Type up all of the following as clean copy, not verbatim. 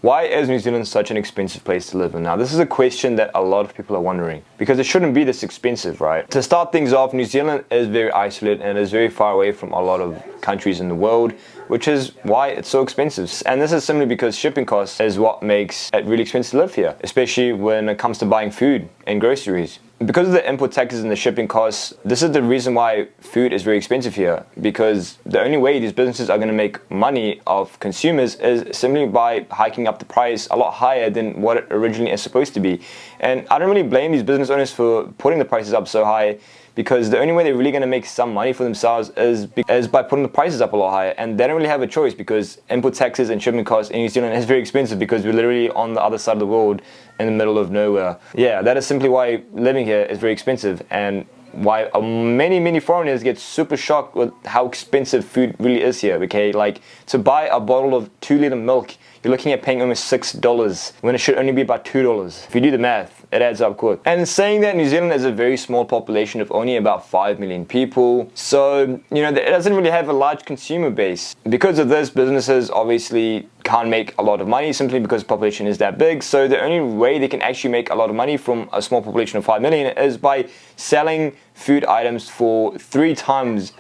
Why is New Zealand such an expensive place to live in? Now, this is a question that a lot of people are wondering, because it shouldn't be this expensive, right? To start things off, New Zealand is very isolated and is very far away from a lot of countries in the world, which is why it's so expensive. And this is simply because shipping costs is what makes it really expensive to live here, especially when it comes to buying food and groceries. Because of the import taxes and the shipping costs, this is the reason why food is very expensive here, because the only way these businesses are going to make money off consumers is simply by hiking up the price a lot higher than what it originally is supposed to be. And I don't really blame these business owners for putting the prices up so high, because the only way they're really going to make some money for themselves is by putting the prices up a lot higher, and they don't really have a choice, because import taxes and shipping costs in New Zealand is very expensive, because we're literally on the other side of the world in the middle of nowhere. Yeah, that is simply why living here is very expensive, and why many foreigners get super shocked with how expensive food really is here. Okay, like to buy a bottle of 2-liter milk, you're looking at paying almost $6 when it should only be about $2. If you do the math, it adds up quick. And saying that New Zealand is a very small population of only about 5 million people, so it doesn't really have a large consumer base. Because of this, businesses obviously can't make a lot of money simply because the population is that big. So the only way they can actually make a lot of money from a small population of 5 million is by selling food items for 3 times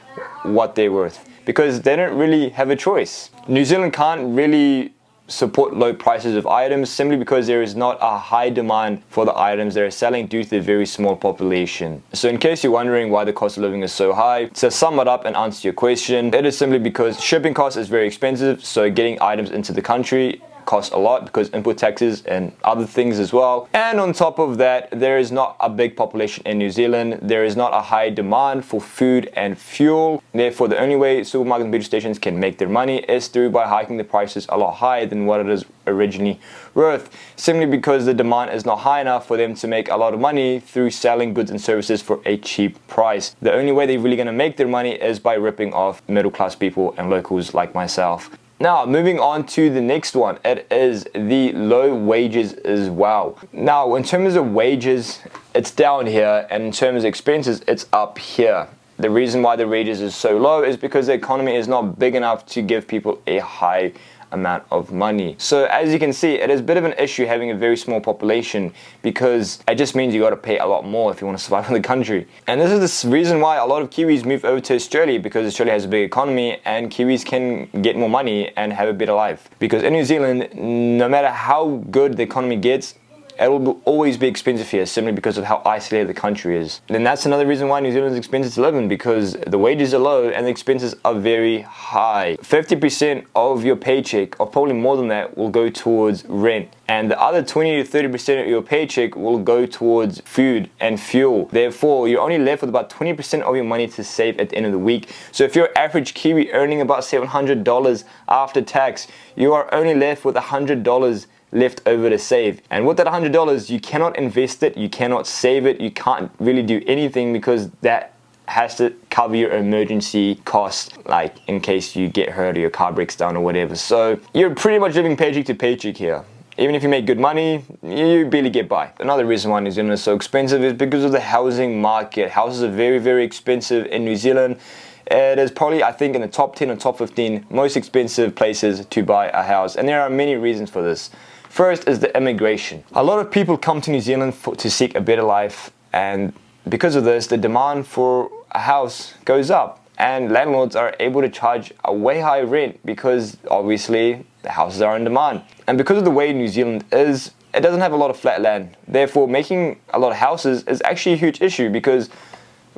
what they're worth, because they don't really have a choice. New Zealand can't really support low prices of items simply because there is not a high demand for the items they're selling due to the very small population. So in case you're wondering why the cost of living is so high, to sum it up and answer your question, it is simply because shipping costs is very expensive, so getting items into the country costs a lot because import taxes and other things as well. And on top of that, there is not a big population in New Zealand. There is not a high demand for food and fuel. Therefore, the only way supermarkets and petrol stations can make their money is through by hiking the prices a lot higher than what it is originally worth, simply because the demand is not high enough for them to make a lot of money through selling goods and services for a cheap price. The only way they're really going to make their money is by ripping off middle class people and locals like myself. Now, moving on to the next one, it is the low wages as well. Now, in terms of wages, it's down here, and in terms of expenses, it's up here. The reason why the wages is so low is because the economy is not big enough to give people a high amount of money. So as you can see, it is a bit of an issue having a very small population, because it just means you got to pay a lot more if you want to survive in the country. And this is the reason why a lot of Kiwis move over to Australia, because Australia has a big economy and Kiwis can get more money and have a better life. Because in New Zealand, no matter how good the economy gets, it will always be expensive here, simply because of how isolated the country is. And that's another reason why New Zealand is expensive to live in, because the wages are low and the expenses are very high. 50% of your paycheck, or probably more than that, will go towards rent. And the other 20 to 30% of your paycheck will go towards food and fuel. Therefore, you're only left with about 20% of your money to save at the end of the week. So if you're average Kiwi earning about $700 after tax, you are only left with $100 left over to save. And with that $100, you cannot invest it, you cannot save it, you can't really do anything, because that has to cover your emergency costs, like in case you get hurt or your car breaks down or whatever. So you're pretty much living paycheck to paycheck here. Even if you make good money, you barely get by. Another reason why New Zealand is so expensive is because of the housing market. Houses are very expensive in New Zealand. It is probably, I think, in the top 10 or top 15 most expensive places to buy a house. And there are many reasons for this. First is the immigration. A lot of people come to New Zealand to seek a better life, and because of this, the demand for a house goes up, and landlords are able to charge a way higher rent because obviously the houses are in demand. And because of the way New Zealand is, it doesn't have a lot of flat land. Therefore, making a lot of houses is actually a huge issue, because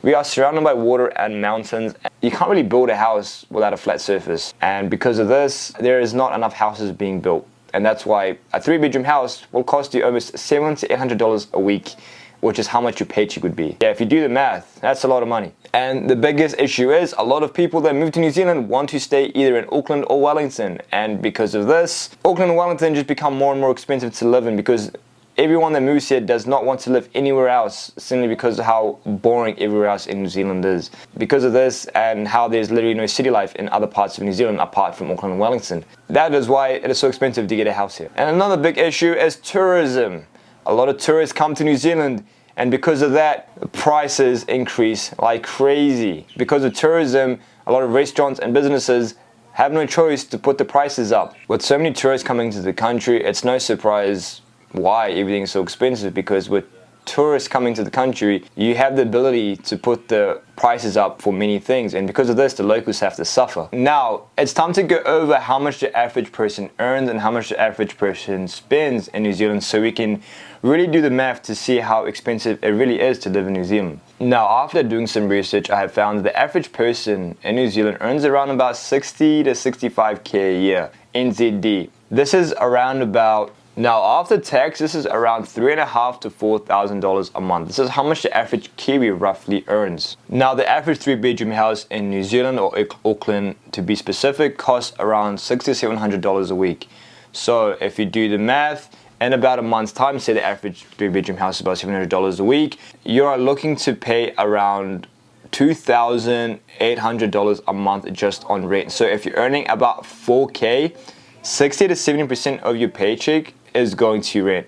we are surrounded by water and mountains. You can't really build a house without a flat surface. And because of this, there is not enough houses being built. And that's why a 3-bedroom house will cost you almost $700 to $800 a week, which is how much your paycheck would be. Yeah, if you do the math, that's a lot of money. And the biggest issue is a lot of people that move to New Zealand want to stay either in Auckland or Wellington. And because of this, Auckland and Wellington just become more and more expensive to live in, because everyone that moves here does not want to live anywhere else, simply because of how boring everywhere else in New Zealand is. Because of this, and how there's literally no city life in other parts of New Zealand apart from Auckland and Wellington. That is why it is so expensive to get a house here. And another big issue is tourism. A lot of tourists come to New Zealand, and because of that, prices increase like crazy. Because of tourism, a lot of restaurants and businesses have no choice to put the prices up. With so many tourists coming to the country, it's no surprise why everything is so expensive, because with tourists coming to the country, you have the ability to put the prices up for many things, and because of this, the locals have to suffer. Now, it's time to go over how much the average person earns and how much the average person spends in New Zealand, so we can really do the math to see how expensive it really is to live in New Zealand. Now, after doing some research, I have found that the average person in New Zealand earns around about 60 to 65k a year, NZD. This is around about, now after tax, this is around $3,500 to $4,000 a month. This is how much the average Kiwi roughly earns. Now, the average 3-bedroom house in New Zealand, or Auckland to be specific, costs around $600 to $700 a week. So if you do the math, in about a month's time, say the average 3-bedroom house is about $700 a week, you are looking to pay around $2,800 a month just on rent. So if you're earning about 4k, 60 to 70% of your paycheck is going to rent.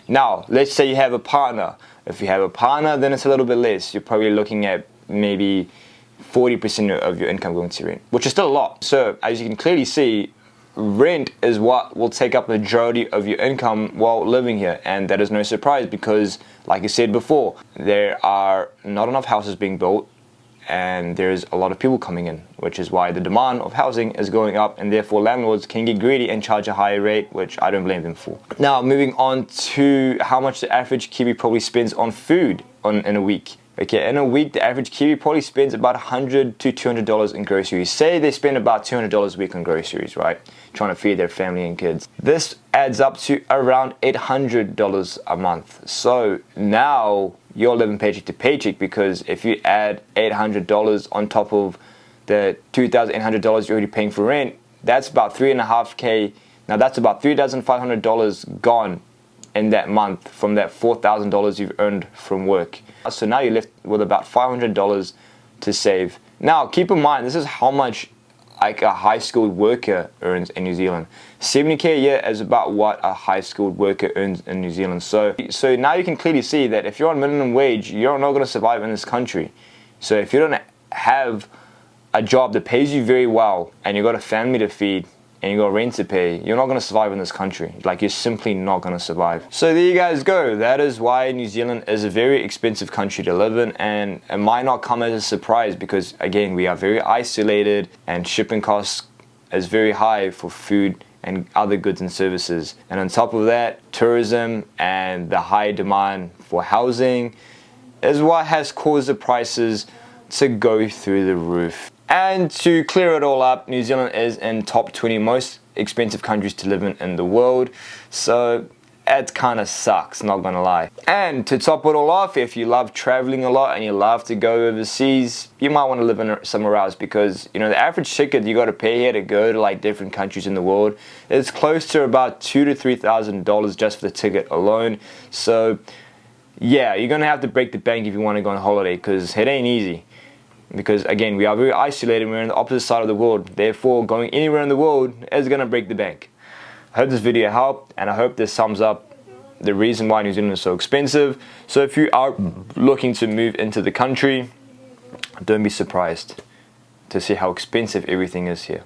Now, let's say you have a partner. If you have a partner, then it's a little bit less. You're probably looking at maybe 40% of your income going to rent, which is still a lot. So as you can clearly see, rent is what will take up the majority of your income while living here, and that is no surprise because, like I said before, there are not enough houses being built and there's a lot of people coming in, which is why the demand of housing is going up, and therefore landlords can get greedy and charge a higher rate, which I don't blame them for. Now, moving on to how much the average Kiwi probably spends on food in a week. Okay, in a week, the average Kiwi probably spends about $100 to $200 in groceries. Say they spend about $200 a week on groceries, right? Trying to feed their family and kids. This adds up to around $800 a month. So now you're living paycheck to paycheck, because if you add $800 on top of the $2,800 you're already paying for rent, that's about $3.5k. Now that's about $3,500 gone in that month from that $4,000 you've earned from work. So now you're left with about $500 to save. Now keep in mind, this is how much like a high-skilled worker earns in New Zealand. 70k a year is about what a high-skilled worker earns in New Zealand. So now you can clearly see that if you're on minimum wage, you're not going to survive in this country. So if you don't have a job that pays you very well, and you've got a family to feed, and you got rent to pay, you're not going to survive in this country. Like, you're simply not going to survive. So there you guys go. That is why New Zealand is a very expensive country to live in, and it might not come as a surprise because, again, we are very isolated and shipping costs is very high for food and other goods and services. And on top of that, tourism and the high demand for housing is what has caused the prices to go through the roof. And to clear it all up, New Zealand is in top 20 most expensive countries to live in the world. So it kind of sucks, not gonna lie. And to top it all off, if you love traveling a lot and you love to go overseas, you might want to live in somewhere else, because you know the average ticket you got to pay here to go to like different countries in the world is close to about $2,000 to $3,000 just for the ticket alone. So yeah, you're gonna have to break the bank if you want to go on holiday, because it ain't easy. Because again, we are very isolated, we're on the opposite side of the world. Therefore, going anywhere in the world is going to break the bank. I hope this video helped, and I hope this sums up the reason why New Zealand is so expensive. So if you are looking to move into the country, don't be surprised to see how expensive everything is here.